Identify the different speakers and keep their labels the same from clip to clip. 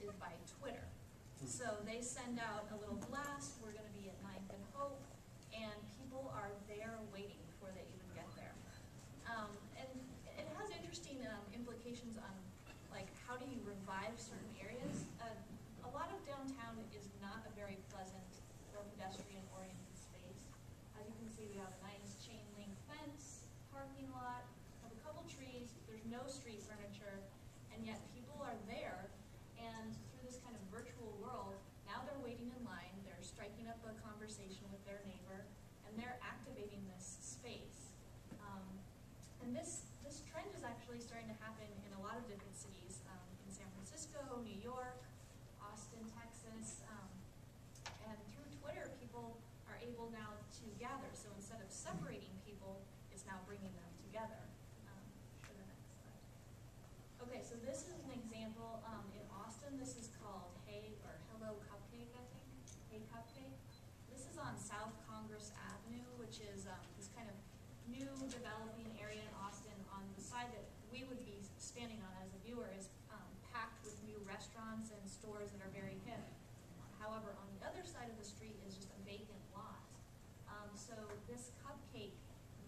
Speaker 1: is by Twitter. So they send out a little blast, we're going to be at 9th and Hope, and people are there waiting before they even get there. And it has interesting implications on, like, how do you revive certain areas? A lot of downtown is not a very pleasant or pedestrian-oriented space. As you can see, we have a nice chain link fence, parking lot, have a couple trees, there's no street furniture, and yet people are there, and through this kind of virtual world, now they're waiting in line, they're striking up a conversation with their neighbor, and they're activating this space. And this trend is actually starting to happen in a lot of different cities, in San Francisco, New York, Austin, Texas, and through Twitter, people are able now to gather. So instead of separating people, it's now bringing them together. For the next slide. Okay, so this is an example in Austin. This is called Hey or Hello Cupcake, I think. Hey Cupcake. This is on South Congress Avenue, which is this kind of new developing area in Austin. On the side that we would be standing on as a viewer is packed with new restaurants and stores that are very hip. However, on the other side of the street is just a vacant lot. So this cupcake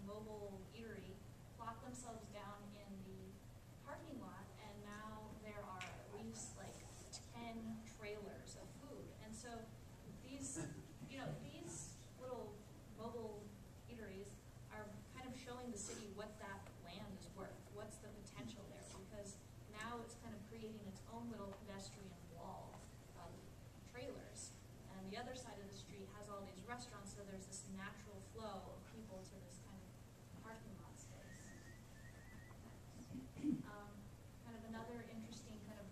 Speaker 1: mobile eatery plopped themselves down in the parking lot, and now there are at least like 10 trailers of food. And so these, these little mobile eateries are kind of showing the city what that land is worth, what's the potential there, because now it's kind of creating its own little pedestrian wall of trailers. And the other side of the street has all these restaurants, so there's this natural flow of people to this kind of parking lot space. Kind of another interesting kind of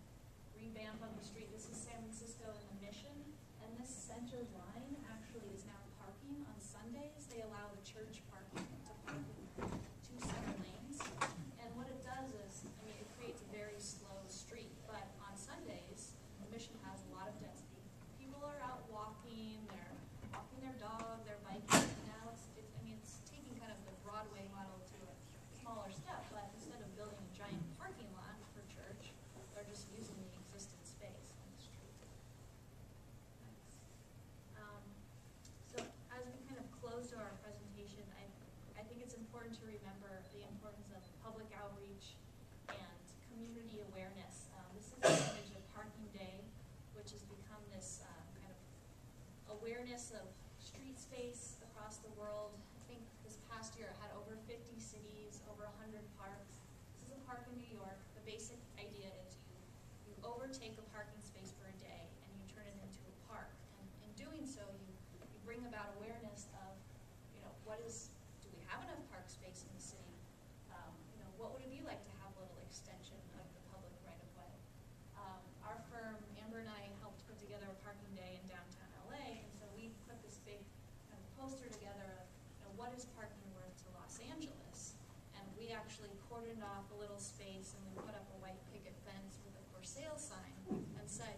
Speaker 1: revamp of the street. This is San Francisco in the Mission, and this center line actually is now parking on Sundays. They allow the church parking to park in 2 center lanes. And what it does is, I mean, it creates a very slow street, but on Sundays, the Mission has a lot of density. People are out walking, they're walking their dog, they're biking. Now it's taking kind of the Broadway model to a smaller step, but instead of building a giant parking lot for church, they're just using the existing space on the street. Nice. So as we kind of close to our presentation, I think it's important to remember the importance of public outreach and community awareness. This is an image of Parking Day, which has become this kind of awareness of street space across the world. I think this past year it had over 50 cities, over 100 parks. This is a park in New York. The basic idea is you overtake a parking space for a day and you turn it into a park. And in doing so, you bring about awareness of, do we have enough park space in the city? What would it be like to have a little extension of the public right-of-way? Our firm, Amber and I, helped put together a parking day in downtown LA, and so we put this big kind of poster together of, what is parking worth to Los Angeles? And we actually cordoned off a little space, and we put up a white picket fence with a for sale sign and said,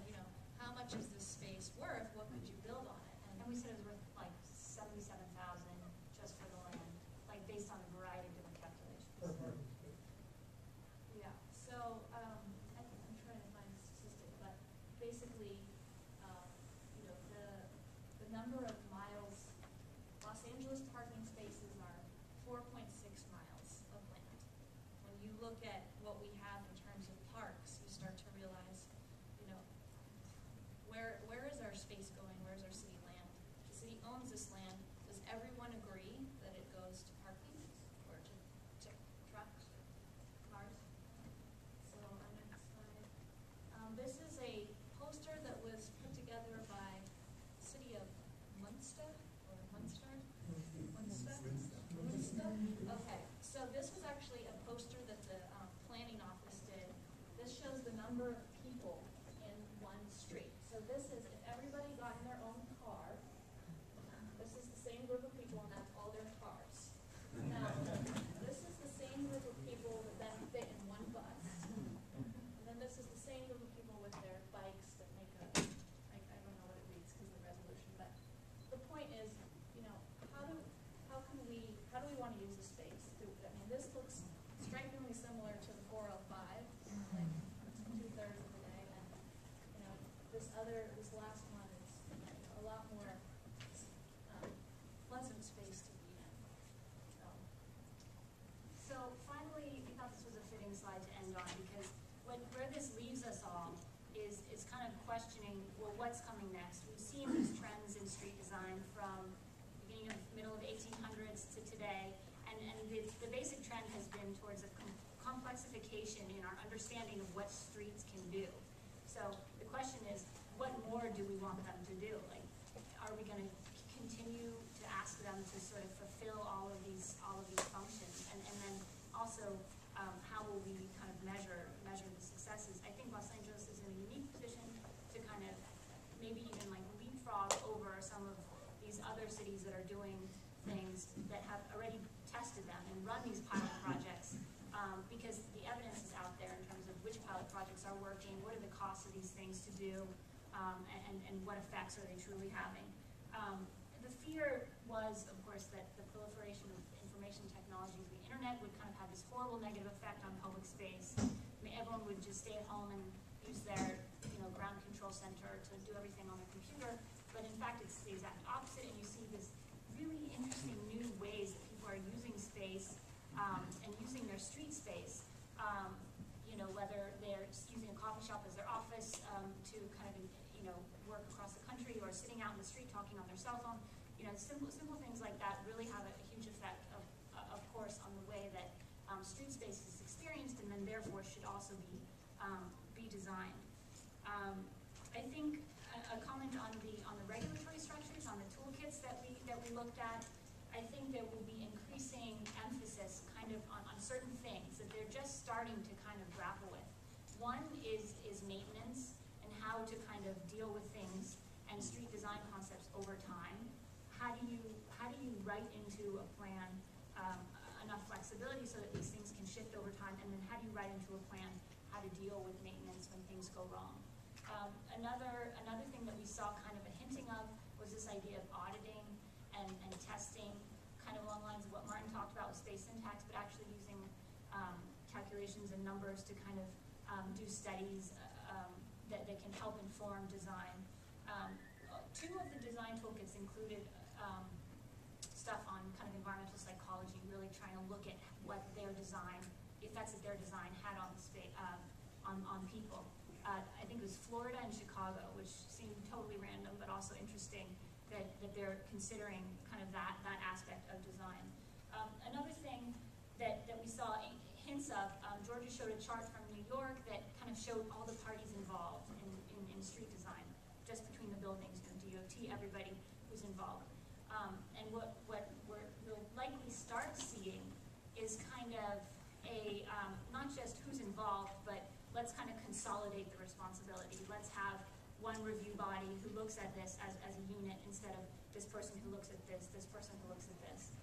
Speaker 1: how much is this space worth? What could you build on it?
Speaker 2: And we said it was worth like $77,000 just for the land, like based on a variety of different calculations.
Speaker 1: Yeah, so I'm trying to find a statistic, but basically, the number of miles, Los Angeles parking spaces are 4.6 miles of land. When you look at what we have in terms of parks, you start to realize, where is our space going? Where's our city land? The city owns this land. Does everyone agree that it goes to parking or to trucks or cars? So on the next slide. This is a poster that was put together by the city of Munster, or Munster? Okay, so this was actually a poster that the planning office did. This shows the number of people in one street. So this is, if everybody got in their own car, this is the same group of people, and that's all their cars. Now, this is the same group of people that then fit in one bus. And then this is the same group of people with their bikes that make a, I don't know what it reads because of the resolution, but the point is, how do we want to use the space? I mean, this looks strikingly similar to the 405, like 2/3 this last one is a lot more pleasant space to be in.
Speaker 2: So finally, we thought this was a fitting slide to end on, because where this leaves us all is kind of questioning, well, what's coming next? We've seen these trends in street design from middle of 1800s to today, and the basic trend has been towards a complexification in our understanding of what streets can do. So the question is, what more do we want them to do? Like, are we going to continue to ask them to sort of fulfill all of these functions, and then also how will we kind of measure the successes? I think Los Angeles is in a unique position to kind of maybe even like leapfrog over some of these other cities that are doing things that have already tested them and run these pilot projects, because the evidence is out there in terms of which pilot projects are working, what are the costs of these things to do, and what effects are they truly having. The fear was, of course, that the proliferation of information technologies, the internet, would kind of have this horrible negative effect on public space. I mean, everyone would just stay at home and use their ground control center to do everything on their computer, but in fact it's the exact opposite, and you see this really interesting new ways that people are using space and using their street space, whether they're using a coffee shop as their office to kind of work across the country, or sitting out in the street talking on their cell phone. Simple things like that really have a huge effect, of course, on the way that street space is experienced, and then therefore should also be designed. I think a comment on the regulatory structures, on the toolkits that we looked at. I think there will be increasing emphasis kind of on certain things that they're just starting to kind of grapple with. One is maintenance, and how to kind of deal with things and street design concepts over time. How do you write into a plan enough flexibility so that these things can shift over time, and then how do you write into a plan how to deal with maintenance when things go wrong? Another thing that we saw kind of a hinting of was this idea of auditing and testing, kind of along the lines of what Martin talked about with space syntax, but actually using calculations and numbers to kind of do studies that can help inform design. Two of the design toolkits included stuff on kind of environmental psychology, really trying to look at what their design, the effects that their design had on the space, on people. I think it was Florida and Chicago, which seemed totally random, but also interesting that they're considering kind of that aspect of design. Another thing that we saw hints of, Georgia showed a chart from New York that kind of showed all the parties involved in street design, just between the buildings, DOT, everybody who's involved. And what we'll likely start seeing is kind of a, not just who's involved, but let's kind of consolidate the responsibility. Let's have one review body who looks at this as a unit, instead of this person who looks at this person who looks at this.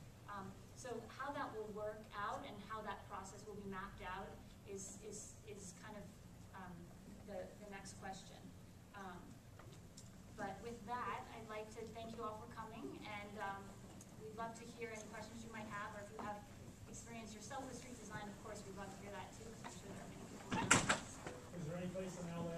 Speaker 2: So how that will work out and how that process will be mapped out is kind of the next question. But with that, I'd like to thank you all for coming, and we'd love to hear any questions you might have, or if you have experience yourself with street design, of course, we'd love to hear that too, because I'm sure there are many people.
Speaker 3: Is there any place in LA